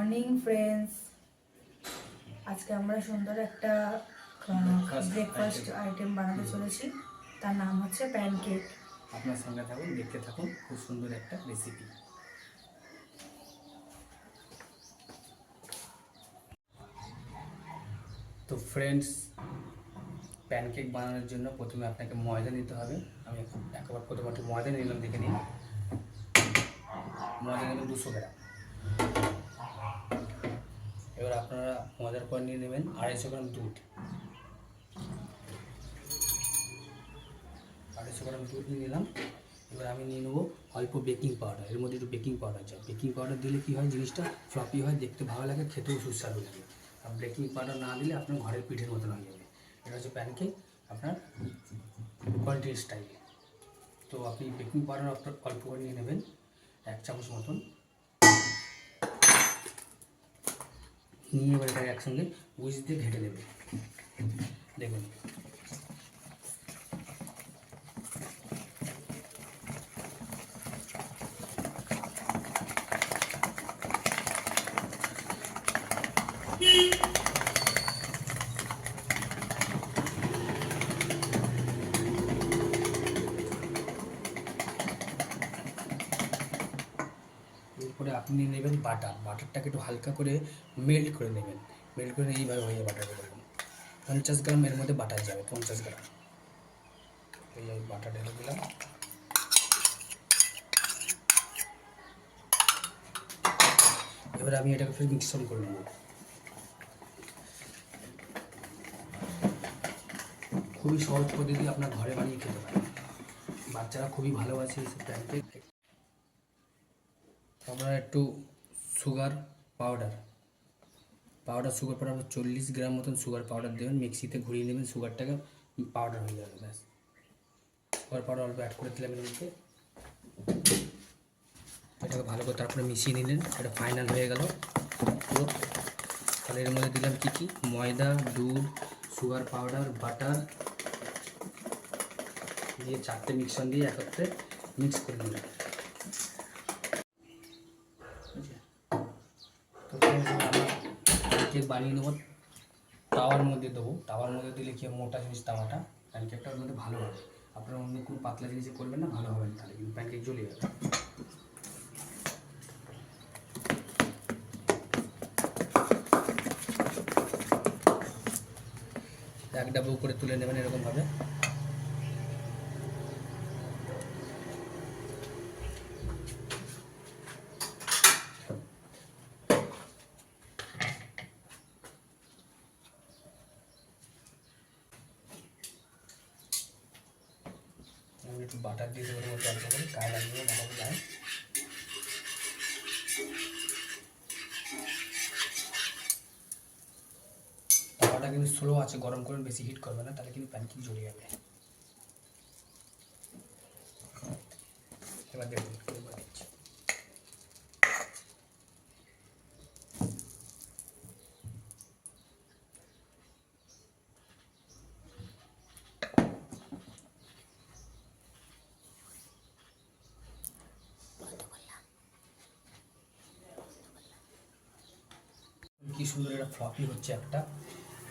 Morning friends. আজকে আমরা সুন্দর একটা ব্রেকফাস্ট আইটেম বানাতে চলেছি, তার নাম হচ্ছে প্যানকেক। আপনার সঙ্গে থাকুন, দেখতে থাকুন, খুব সুন্দর একটা রেসিপি। তো ফ্রেন্ডস, প্যানকেক বানানোর জন্য প্রথমে আপনাকে ময়দা নিতে হবে। আমি একবার প্রথমে একটু ময়দা নিলাম, দেখে নিন। ময়দা নেবেন 200 গ্রাম। এবার আপনারা ময়দার পর নিয়ে নেবেন 250 গ্রাম দুধ। 250 গ্রাম দুধ নিয়ে নিলাম। এবার আমি নিয়ে নেবো অল্প বেকিং পাউডার। এর মধ্যে একটু বেকিং পাউডার চাই। বেকিং পাউডার দিলে কী হয়, জিনিসটা ফ্লপি হয়, দেখতে ভালো লাগে, খেতেও সুস্বাদু লাগে। আর বেকিং পাউডার না দিলে আপনার ঘরের পিঠের মতন হয়ে যাবে। এটা হচ্ছে প্যানকেক আপনার কন্ট্রি স্টাইলে। তো আপনি বেকিং পাউডার অল্প করে নিয়ে নেবেন, 1 চামচ মতন নিয়ে এবার এটাকে একসঙ্গে উইস্ক দিয়ে ঘেঁটে দেবে। দেখুন, এরপরে আপনি নেবেন বাটার। বাটারটাকে একটু হালকা করে মেল্ট করে নেবেন। মেল্ট করে এইভাবে হয়ে যাবে বাটারটা। দেখুন 50 গ্রাম এর মধ্যে বাটার যাবে, 50 গ্রাম। এই বাটার ঢেলে দিলাম। এবার আমি এটাকে ফির মিক্সন করে নেব। খুবই সহজ পদ্ধতি, আপনার ঘরে বানিয়ে খেতে পারেন। বাচ্চারা খুবই ভালোবাসে এই প্যানকেক। আপনারা একটু সুগার পাউডার সুগার পাউডার 40 গ্রাম মতন সুগার পাউডার দেবেন। মিক্সিতে ঘুরিয়ে নেবেন, সুগারটাকে পাউডার হয়ে যাবে। ব্যাস, সুগার পাউডার অল্প অ্যাড করে দিলাম এর মধ্যে। এটাকে ভালো করে তারপরে মিশিয়ে নিলেন। এটা ফাইনাল হয়ে গেল পুরো। তাহলে এর মধ্যে দিলাম কী কী, ময়দা, দুধ, সুগার পাউডার, বাটার দিয়ে 4টে মিক্সন দিয়ে একত্রে মিক্স করে নিলাম। তো কেক বানিয়ে নেবো, তাওয়ার মধ্যে দেবো। তাওয়ার মধ্যে দিলে কি মোটা জিনিস তাওয়াটা, প্যানকেকটা ওর মধ্যে ভালো হবে। আপনারা অন্য কোনো পাতলা জিনিসে করবেন না, ভালো হবে না, তাহলে কিন্তু প্যানকেক জ্বলে যাবে। এক ডাবু করে তুলে নেবেন এরকমভাবে। একটু বাটার দিয়ে দেবো মতো অল্প করে, গায়ে লাগিয়ে বাটার গায়ে। তাওয়াটা কিন্তু স্লো আছে, গরম করবেন, বেশি হিট করবে না, তাহলে কিন্তু প্যানকেক জ্বলে যাবে। এবার দেখুন দিচ্ছি। কি সুন্দর একটা ফ্লপি হচ্ছে একটা,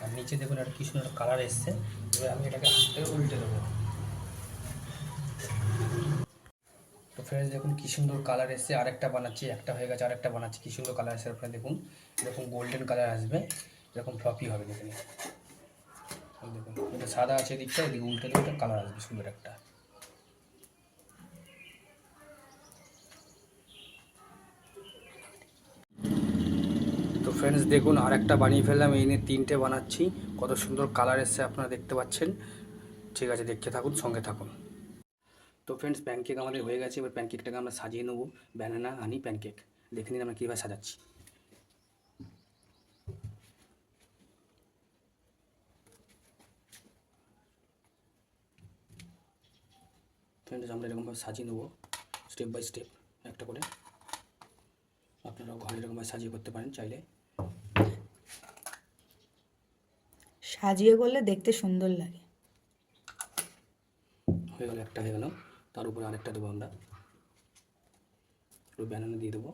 আর নিচে দেখুন একটা কি সুন্দর কালার এসছে। এবার আমি এটাকে হাত থেকে উল্টে দেবো। তো ফ্রেন্ডস দেখুন কি সুন্দর কালার এসছে। আরেকটা বানাচ্ছি, একটা হয়ে গেছে, আরেকটা বানাচ্ছি। কি সুন্দর কালার এসে আপনারা দেখুন, এরকম গোল্ডেন কালার আসবে, এরকম ফ্লপি হবে। দেখুন দেখুন, এটা সাদা আছে দিকটা, এদিকে উল্টে দেবো, কালার আসবে সুন্দর একটা। তো ফ্রেন্ডস দেখুন, আরেকটা বানিয়ে ফেললাম। এই নিয়ে 3টে বানাচ্ছি। কত সুন্দর কালার এসছে আপনারা দেখতে পাচ্ছেন। ঠিক আছে, দেখতে থাকুন, সঙ্গে থাকুন। তো ফ্রেন্ডস, প্যানকেক আমাদের হয়ে গেছে। এবার প্যানকেকটাকে আমরা সাজিয়ে নেবো। ব্যানানা হানি প্যানকেক। দেখে নিন আমরা কীভাবে সাজাচ্ছি। ফ্রেন্ডস, আমরা এরকমভাবে সাজিয়ে নেবো, স্টেপ বাই স্টেপ একটা করে। আপনারাও ঘরে এরকমভাবে সাজিয়ে করতে পারেন চাইলে। সাজিয়ে করলে দেখতে সুন্দর লাগে। হয়ে গেল, একটা হয়ে গেল। তার উপরে আরেকটা দেবো আমরা, একটু ব্যানানা দিয়ে দেবো।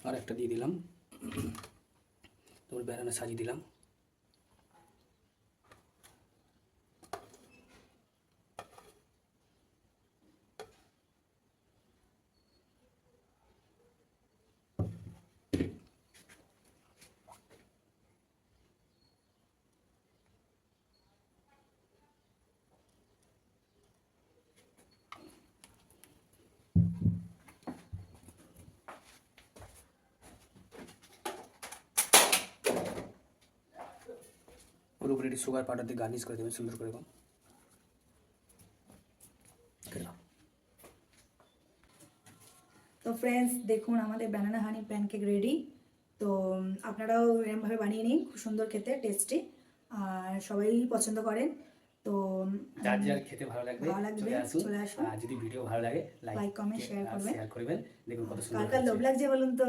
আর একটা দিয়ে দিলাম, তারপর ব্যানানা সাজিয়ে দিলাম। ওর উপরে একটু সুগার পাউডার দিয়ে গার্নিশ করে দেবেন সুন্দর করে। তো ফ্রেন্ডস দেখুন আমাদের ব্যানানা হানি প্যানকেক রেডি। তো আপনারাও এরকমভাবে বানিয়ে নিন, খুব সুন্দর খেতে, টেস্টি, আর সবাই পছন্দ করেন। তো যার যার খেতে ভালো লাগবে চলে আসুন। আর যদি ভিডিও ভালো লাগে লাইক কমেন্ট শেয়ার করবেন। করবেন। দেখুন কত সুন্দর কার কার লোভ লাগছে বলুন তো।